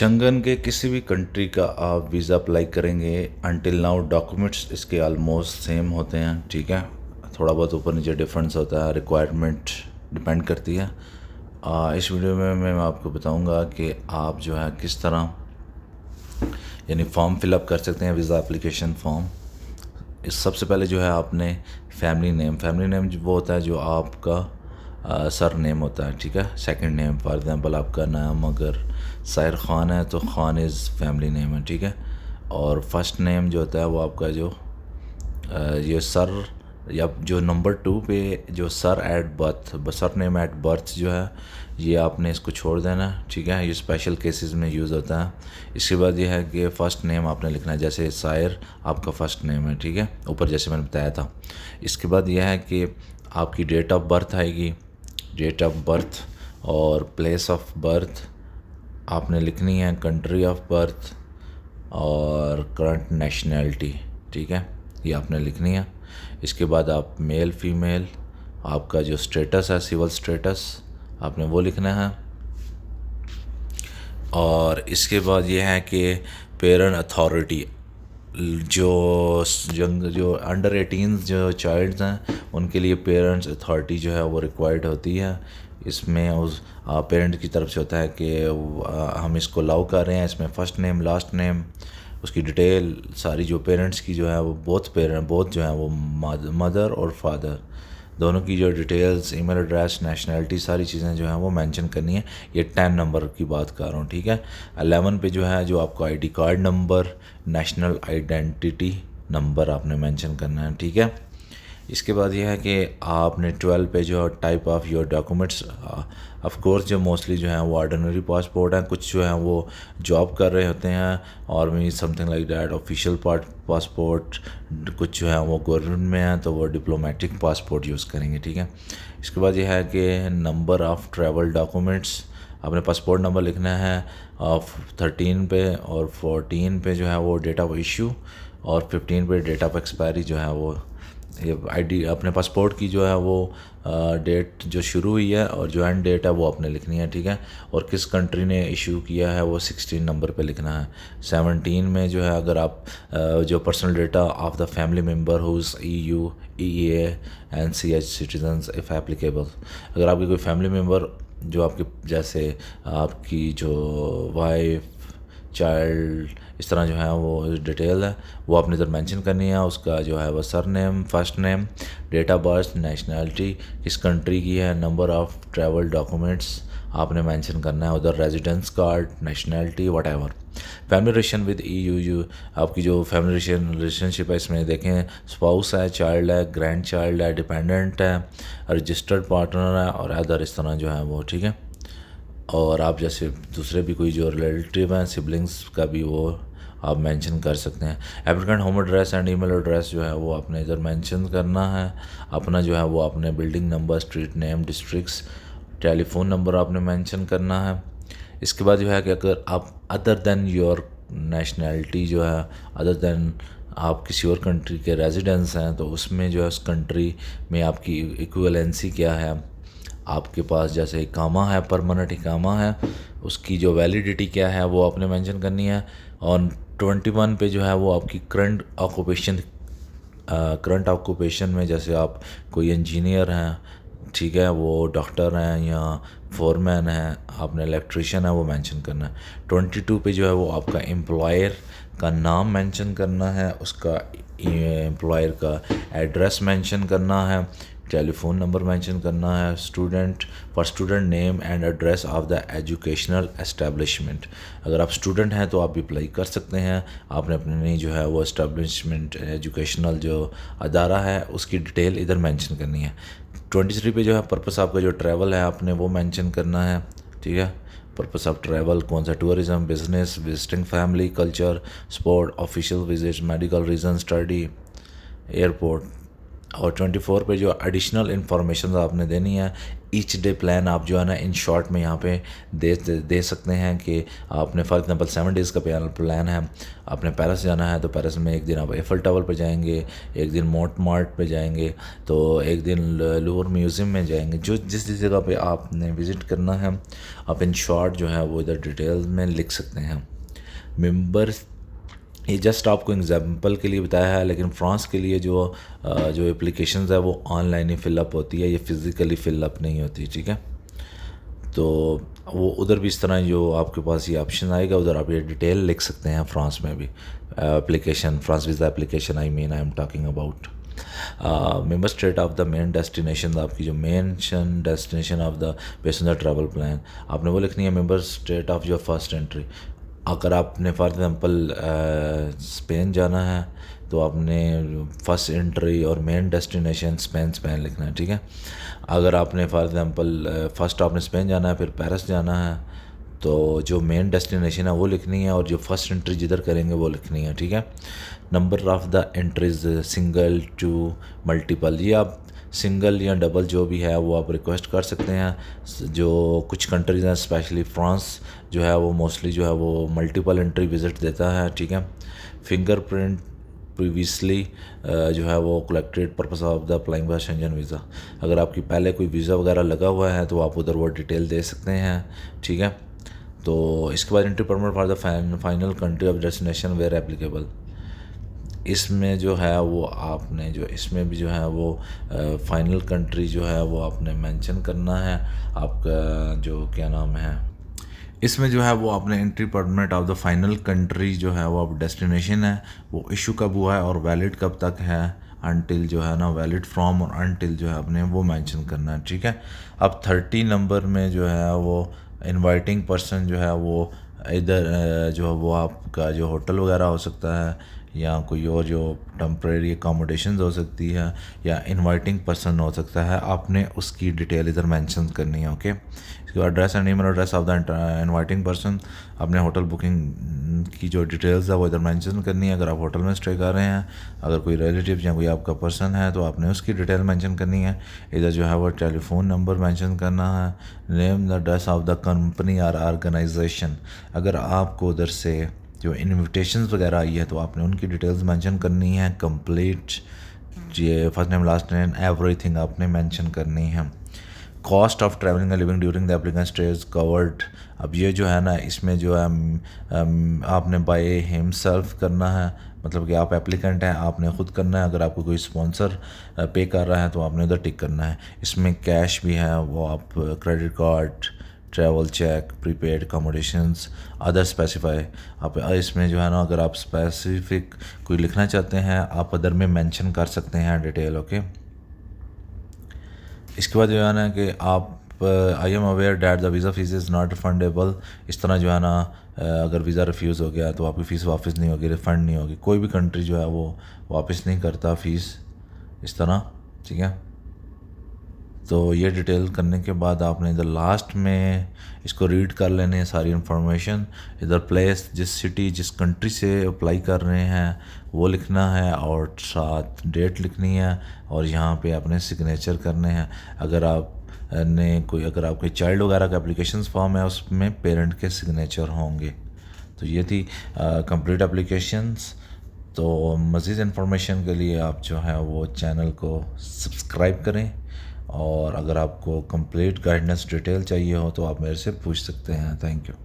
शंघन के किसी भी कंट्री का आप वीज़ा अप्लाई करेंगे अनटिल नाउ डॉक्यूमेंट्स इसके आलमोस्ट सेम होते हैं। ठीक है, थोड़ा बहुत ऊपर नीचे डिफरेंस होता है, रिक्वायरमेंट डिपेंड करती है। इस वीडियो में मैं आपको बताऊंगा कि आप जो है किस तरह यानी फॉर्म फिलअप कर सकते हैं, वीज़ा एप्लीकेशन फॉर्म। इस सबसे पहले जो है आपने फैमिली नेम जो वो होता है जो आपका सर नेम होता है। ठीक है, सेकंड नेम फॉर एग्जांपल आपका नाम अगर साहिर ख़ान है तो ख़ान इज़ फैमिली नेम है। ठीक है, और फर्स्ट नेम जो होता है वो आपका जो ये सर या जो नंबर 2 पे जो sir at birth, sir name at birth जो है ये आपने इसको छोड़ देना। ठीक है, ये स्पेशल केसेस में यूज़ होता है। इसके बाद ये है कि फ़र्स्ट नेम आपने लिखना है, जैसे साहिर आपका फ़र्स्ट नेम है। ठीक है, ऊपर जैसे मैंने बताया था। इसके बाद यह है कि आपकी डेट ऑफ बर्थ आएगी, डेट ऑफ बर्थ और प्लेस ऑफ बर्थ आपने लिखनी है, कंट्री ऑफ बर्थ और करंट नेशनैलिटी। ठीक है, ये आपने लिखनी है। इसके बाद आप मेल फीमेल, आपका जो स्टेटस है सिविल स्टेटस आपने वो लिखना है। और इसके बाद ये है कि पेरेंट अथॉरिटी, जो अंडर 18 जो चाइल्ड्स हैं उनके लिए पेरेंट्स अथॉरिटी जो है वो रिक्वायर्ड होती है। इसमें उस पेरेंट की तरफ से होता है कि हम इसको अलाउ कर रहे हैं, इसमें फ़र्स्ट नेम लास्ट नेम उसकी डिटेल सारी जो पेरेंट्स की जो है वो बोथ जो है वो मदर और फादर दोनों की जो डिटेल्स, ईमेल एड्रेस, नेशनैलिटी सारी चीज़ें जो हैं वो मेंशन करनी है। ये 10 नंबर की बात कर रहा हूँ। ठीक है, 11 पे जो है जो आपका ID card number, national identity number आपने मेंशन करना है। ठीक है, इसके बाद यह है कि आपने 12 पे जो type of your documents, of course जो मोस्टली जो है वो ऑर्डिनरी पासपोर्ट हैं, कुछ जो है वो जॉब कर रहे होते हैं और me something like that official passport, कुछ जो है वो गवर्नमेंट में है तो वो डिप्लोमेटिक पासपोर्ट यूज़ करेंगे। ठीक है, इसके बाद यह है कि नंबर ऑफ़ ट्रैवल डॉक्यूमेंट्स आपने पासपोर्ट नंबर लिखना है ऑफ 13 पे, और 14 पे जो है वो डेट ऑफ इशू, और 15 पे डेट ऑफ एक्सपायरी जो है वो ये आईडी अपने पासपोर्ट की जो है वो डेट जो शुरू हुई है और जो एंड डेट है वो आपने लिखनी है। ठीक है, और किस कंट्री ने इशू किया है वो 16 नंबर पे लिखना है। 17 में जो है अगर आप जो personal data of the family member whose EU, EEA, NCH citizens if applicable, अगर आपकी कोई फैमिली मेम्बर जो आपके जैसे आपकी जो वाइफ, चाइल्ड, इस तरह जो है वो डिटेल है वो आपने इधर मेंशन करनी है। उसका जो है वो surname, first name, date of birth, nationality किस कंट्री की है, नंबर ऑफ़ ट्रैवल डॉक्यूमेंट्स आपने मेंशन करना है, उधर residence card, nationality what family relation with EU, आपकी जो फैमिली रिलेशनशिप है इसमें देखें स्पाउस है, चाइल्ड है, ग्रैंड चाइल्ड है, डिपेंडेंट है, रजिस्टर्ड पार्टनर है और अदर इस तरह जो है वो। ठीक है, और आप जैसे दूसरे भी कोई जो रिलेटिव हैं, सिबलिंग्स का भी वो आप मेंशन कर सकते हैं। Applicant home address and email address जो है वो आपने इधर मेंशन करना है। अपना जो है वो आपने building number, street name, districts, telephone number आपने मेंशन करना है। इसके बाद जो है कि अगर आप अदर देन योर नेशनैलिटी जो है, अदर देन आप किसी और कंट्री के रेजिडेंस हैं तो उसमें जो है उस कंट्री में आपकी इक्विवेलेंसी क्या है, आपके पास जैसे इकामा है, परमानेंट इकामा है, उसकी जो वैलिडिटी क्या है वो आपने मेंशन करनी है। और 21 पे जो है वो आपकी करंट ऑक्यूपेशन में जैसे आप कोई इंजीनियर हैं, ठीक है, वो डॉक्टर हैं या फोरमैन हैं, आपने इलेक्ट्रिशियन है वो मेंशन करना है। 22 पे जो है वो आपका एम्प्लॉयर का नाम मेंशन करना है, उसका एम्प्लॉयर का एड्रेस मेंशन करना है, टेलीफोन नंबर मेंशन करना है, student name and address of the educational establishment. अगर आप स्टूडेंट हैं तो आप भी अप्लाई कर सकते हैं, आपने अपनी जो है वो एस्टेब्लिशमेंट एजुकेशनल जो अदारा है उसकी डिटेल इधर मेंशन करनी है। 23 पे जो है पर्पस आपका जो ट्रैवल है आपने वो मेंशन करना है। ठीक है, पर्पस ऑफ ट्रैवल कौन सा, tourism, business, visiting family, culture, sport, official visit, medical reason, study, airport, और 24 पे जो एडिशनल इन्फॉर्मेशन आपने देनी है, ईच डे प्लान आप जो है ना इन शॉर्ट में यहाँ पे दे सकते हैं कि आपने फॉर एग्जांपल 7 डेज़ का प्लान है, आपने पेरिस जाना है तो पेरिस में एक दिन आप एफल टावर पे जाएंगे, एक दिन मोंटमार्ट पे जाएंगे, तो एक दिन लूवर म्यूज़ियम में जाएंगे। जो जिस जिस जगह पे आपने विज़िट करना है आप इन शॉर्ट जो है वो इधर डिटेल में लिख सकते हैं। मेंबर्स, ये जस्ट आपको एग्जांपल के लिए बताया है, लेकिन फ्रांस के लिए जो एप्लीकेशंस है वो ऑनलाइन ही फिलअप होती है, ये फ़िज़िकली फिलअप नहीं होती, ठीक है। तो वो उधर भी इस तरह जो आपके पास ये ऑप्शन आएगा, उधर आप ये डिटेल लिख सकते हैं। फ्रांस में भी application, France visa application I am talking about member state of the main destination, आपकी जो main destination of the based on the travel plan, आपने वो लिखनी है member state of your first entry. अगर आपने फॉर एग्ज़ाम्पल स्पेन जाना है तो आपने फर्स्ट एंट्री और मेन डेस्टिनेशन स्पेन लिखना है, ठीक है। अगर आपने फॉर एग्ज़ाम्पल फर्स्ट आपने स्पेन जाना है फिर पेरिस जाना है तो जो मेन डेस्टिनेशन है वो लिखनी है और जो फर्स्ट एंट्री जिधर करेंगे वो लिखनी है, ठीक है। Number of the entries single to multiple, ये आप सिंगल या डबल जो भी है वो आप रिक्वेस्ट कर सकते हैं। जो कुछ कंट्रीज़ हैं स्पेशली फ्रांस जो है वो मोस्टली जो है वो मल्टीपल एंट्री विज़िट देता है, ठीक है। फिंगरप्रिंट प्रीवियसली जो है वो collected purpose of the applying by Schengen visa, अगर आपकी पहले कोई वीज़ा वगैरह लगा हुआ है तो आप उधर वो डिटेल दे सकते हैं, ठीक है। तो इसके बाद entry permit for the final country of destination where applicable, इसमें जो है वो आपने जो इसमें भी जो है वो फाइनल कंट्री जो है वो आपने मेंशन करना है। आपका जो क्या नाम है, इसमें जो है वो आपने entry permit of the final country जो है वो आप डेस्टिनेशन है वो इशू कब हुआ है और वैलिड कब तक है, अनटिल जो है ना वैलिड फ्रॉम और अनटिल जो है आपने वो मेंशन करना है, ठीक है। अब 30 नंबर में जो है वो इनवाइटिंग पर्सन जो है वो इधर जो वो आपका जो होटल वगैरह हो सकता है या कोई और जो टेम्परेरी अकोमोडेशन हो सकती है या इनवाइटिंग पर्सन हो सकता है, आपने उसकी डिटेल इधर मेंशन करनी है, ओके। इसके बाद address and email address of the inviting person, आपने होटल बुकिंग की जो डिटेल्स है वो इधर मेंशन करनी है। अगर आप होटल में स्टे कर रहे हैं, अगर कोई रिलेटिव या कोई आपका पर्सन है तो आपने उसकी डिटेल मेंशन करनी है। इधर जो है वो टेलीफोन नंबर मेंशन करना है, name the address of the company और ऑर्गेनाइजेशन, अगर आपको उधर से जो इन्विटेशंस वगैरह आई है तो आपने उनकी डिटेल्स मेंशन करनी है। कंप्लीट ये first name last name everything आपने मेंशन करनी है। Cost of travelling and living during the applicant stage covered, अब ये जो है ना इसमें जो है आपने बाय हिमसेल्फ करना है, मतलब कि आप एप्लीकेंट हैं आपने ख़ुद करना है। अगर आपको कोई स्पॉन्सर पे कर रहा है तो आपने उधर टिक करना है। इसमें कैश भी है, वो आप credit card, travel cheque, prepaid accommodations, other specify, आप इसमें जो है ना अगर आप स्पेसिफिक कोई लिखना चाहते हैं आप अदर में मेंशन कर सकते हैं डिटेल, ओके। इसके बाद जो है ना कि आप I am aware that the visa fees is not refundable, इस तरह जो है ना अगर वीज़ा रिफ्यूज़ हो गया तो आपकी फ़ीस वापस नहीं होगी, रिफ़ंड नहीं होगी। कोई भी कंट्री जो है वो वापस नहीं करता फ़ीस इस तरह, ठीक है। तो ये डिटेल करने के बाद आपने इधर लास्ट में इसको रीड कर लेने हैं सारी इन्फॉर्मेशन। इधर प्लेस, जिस सिटी जिस कंट्री से अप्लाई कर रहे हैं वो लिखना है और साथ डेट लिखनी है और यहाँ पे अपने सिग्नेचर करने हैं। अगर आपके चाइल्ड वगैरह का एप्लीकेशन फॉर्म है उसमें पेरेंट के सिग्नेचर होंगे। तो ये थी कंप्लीट एप्लीकेशंस। तो मज़ीद इन्फॉर्मेशन के लिए आप जो है वो चैनल को सब्सक्राइब करें और अगर आपको कंप्लीट गाइडेंस डिटेल चाहिए हो तो आप मेरे से पूछ सकते हैं। Thank you.